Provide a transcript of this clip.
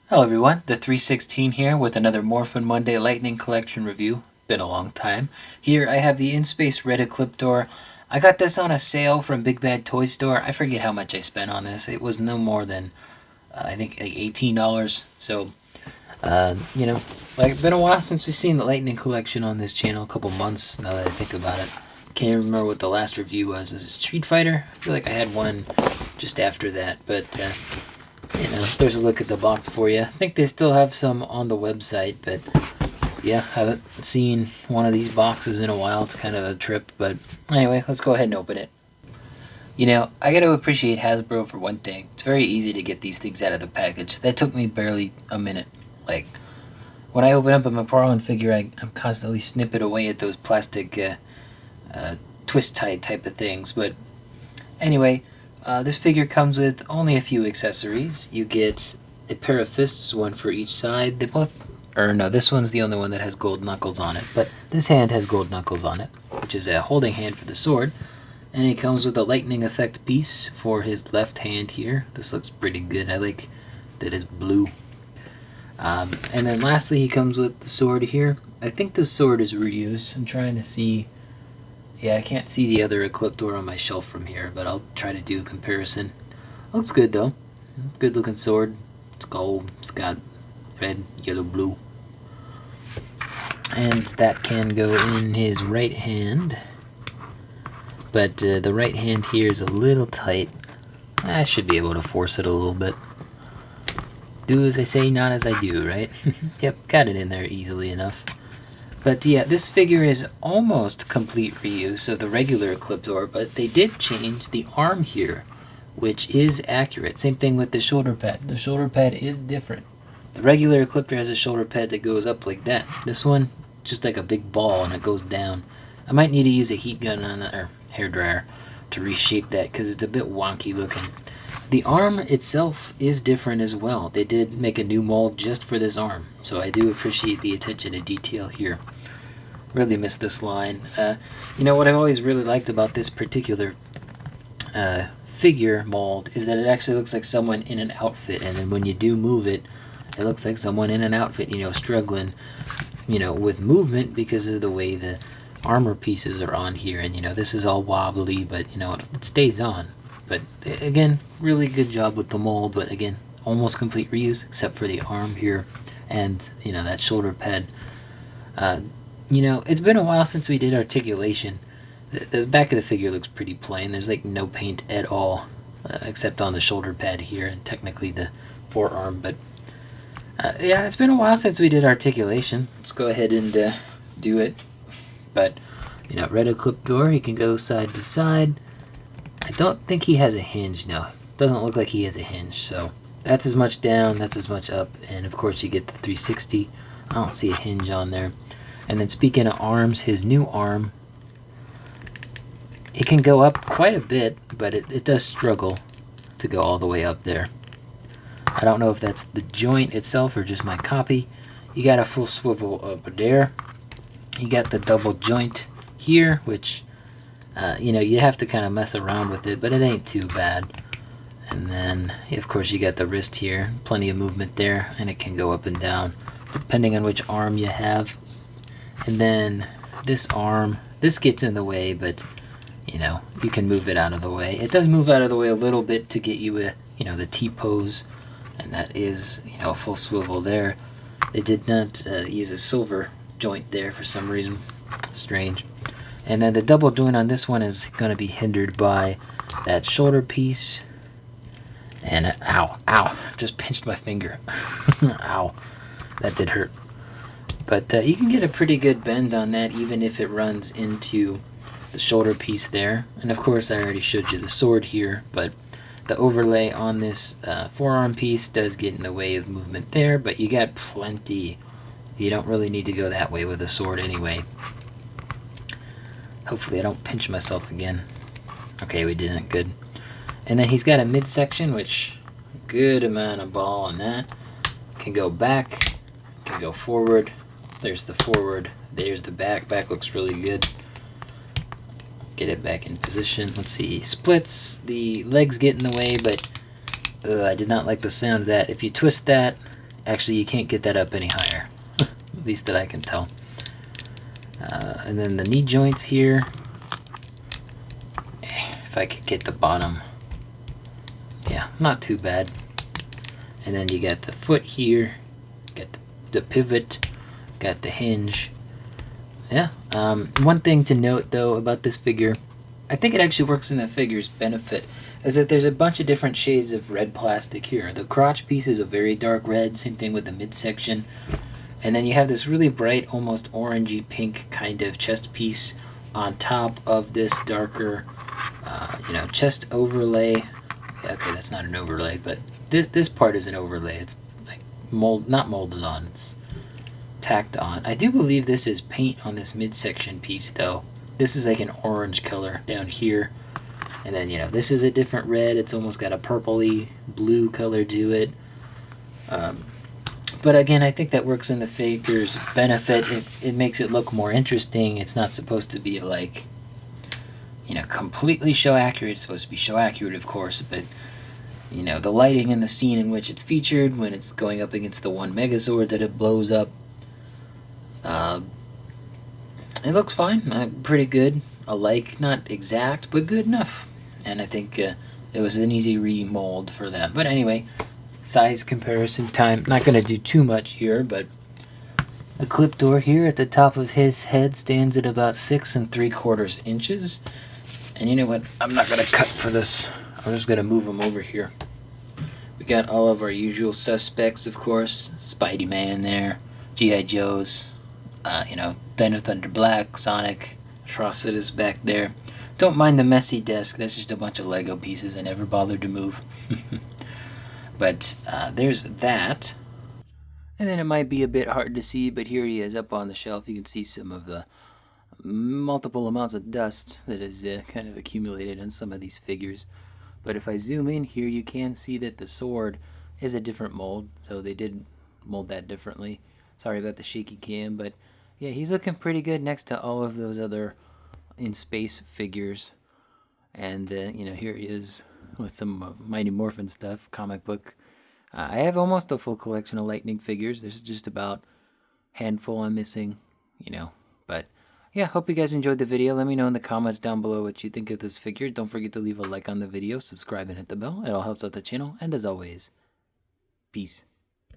Hello everyone, the 316 here with another More Fun Monday Lightning Collection review. Been a long time. Here I have the In-Space Red Ecliptor. I got this on a sale from Big Bad Toy Store. I forget how much I spent on this. It was no more than, I think, like $18. So, it's been a while since we've seen the Lightning Collection on this channel. A couple months now that I think about it. Can't remember what the last review was. Was it Street Fighter? I feel like I had one just after that, but there's a look at the box for you. I think they still have some on the website, but yeah, haven't seen one of these boxes in a while. It's kind of a trip, but anyway, let's go ahead and open it. I got to appreciate Hasbro for one thing. It's very easy to get these things out of the package. That took me barely a minute. Like, when I open up a McFarlane figure, I'm constantly snipping away at those plastic twist tie type of things, but anyway, this figure comes with only a few accessories. You get a pair of fists, one for each side. This one's the only one that has gold knuckles on it, but this hand has gold knuckles on it, which is a holding hand for the sword. And he comes with a lightning effect piece for his left hand here. This looks pretty good. I like that it's blue. And then lastly, he comes with the sword here. I think the sword is reused. I'm trying to see. Yeah, I can't see the other Ecliptor on my shelf from here, but I'll try to do a comparison. Looks good though. Good looking sword. It's gold. It's got red, yellow, blue. And that can go in his right hand. But the right hand here is a little tight. I should be able to force it a little bit. Do as I say, not as I do, right? Yep, got it in there easily enough. But yeah, this figure is almost complete reuse of the regular Ecliptor, but they did change the arm here, which is accurate. Same thing with the shoulder pad. The shoulder pad is different. The regular Ecliptor has a shoulder pad that goes up like that. This one, just like a big ball, and it goes down. I might need to use a heat gun on that, or hairdryer, to reshape that, because it's a bit wonky looking. The arm itself is different as well. They did make a new mold just for this arm, so I do appreciate the attention to detail here. Really miss this line. What I've always really liked about this particular figure mold is that it actually looks like someone in an outfit, and then when you do move it, it looks like someone in an outfit, struggling, with movement because of the way the armor pieces are on here. And this is all wobbly, but it stays on. But again, really good job with the mold, but again, almost complete reuse except for the arm here and that shoulder pad. It's been a while since we did articulation. The back of the figure looks pretty plain. There's like no paint at all, except on the shoulder pad here and technically the forearm. But yeah, it's been a while since we did articulation. Let's go ahead and do it. But Red Ecliptor, he can go side to side. I don't think he has a hinge. No, doesn't look like he has a hinge. So that's as much down, that's as much up, and of course you get the 360. I don't see a hinge on there. And then speaking of arms, his new arm, it can go up quite a bit, but it does struggle to go all the way up there. I don't know if that's the joint itself or just my copy. You got a full swivel up there. You got the double joint here, which you have to kind of mess around with it, but it ain't too bad. And then of course you got the wrist here, plenty of movement there, and it can go up and down depending on which arm you have. And then this arm, this gets in the way, but you can move it out of the way. It does move out of the way a little bit to get you the T-pose, and that is a full swivel there. They did not use a silver joint there for some reason. Strange. And then the double joint on this one is going to be hindered by that shoulder piece. And ow, just pinched my finger. Ow, that did hurt. But you can get a pretty good bend on that even if it runs into the shoulder piece there. And of course I already showed you the sword here, but the overlay on this forearm piece does get in the way of movement there, but you got plenty. You don't really need to go that way with a sword anyway. Hopefully I don't pinch myself again. Okay, we didn't. Good. And then he's got a midsection, which good amount of ball on that. Can go back, can go forward. There's the forward, there's the back. Back looks really good. Get it back in position. Let's see. Splits, the legs get in the way, but I did not like the sound of that. If you twist that, Actually, you can't get that up any higher, at least that I can tell. And then the knee joints here, if I could get the bottom, yeah, not too bad. And then you got the foot here, got the pivot, got the hinge. Yeah. One thing to note though about this figure, I think it actually works in the figure's benefit, is that there's a bunch of different shades of red plastic here. The crotch piece is a very dark red, same thing with the midsection. And then you have this really bright, almost orangey pink kind of chest piece on top of this darker, chest overlay. Okay, that's not an overlay, but this part is an overlay. It's like not molded on. It's tacked on. I do believe this is paint on this midsection piece, though. This is like an orange color down here. And then, this is a different red. It's almost got a purpley blue color to it. But again, I think that works in the figure's benefit. It makes it look more interesting. It's not supposed to be like, completely show accurate. It's supposed to be show accurate, of course, but the lighting in the scene in which it's featured, when it's going up against the one Megazord that it blows up, it looks fine. Pretty good. Not exact, but good enough. And I think it was an easy remold for them. But anyway, size comparison time. Not going to do too much here, but Ecliptor here at the top of his head stands at about 6 3/4 inches. And you know what? I'm not going to cut for this. I'm just going to move him over here. We got all of our usual suspects, of course. Spidey-Man there. G.I. Joes. Dino Thunder Black, Sonic, Atrocitus back there. Don't mind the messy desk. That's just a bunch of Lego pieces I never bothered to move. But there's that. And then it might be a bit hard to see, but here he is up on the shelf. You can see some of the multiple amounts of dust that is kind of accumulated in some of these figures. But if I zoom in here, you can see that the sword is a different mold, so they did mold that differently. Sorry about the shaky cam, but yeah, he's looking pretty good next to all of those other in space figures. And here he is with some Mighty Morphin stuff, comic book. I have almost a full collection of Lightning figures. There's just about a handful I'm missing, but yeah, hope you guys enjoyed the video. Let me know in the comments down below what you think of this figure. Don't forget to leave a like on the video, subscribe, and hit the bell. It all helps out the channel. And as always, peace.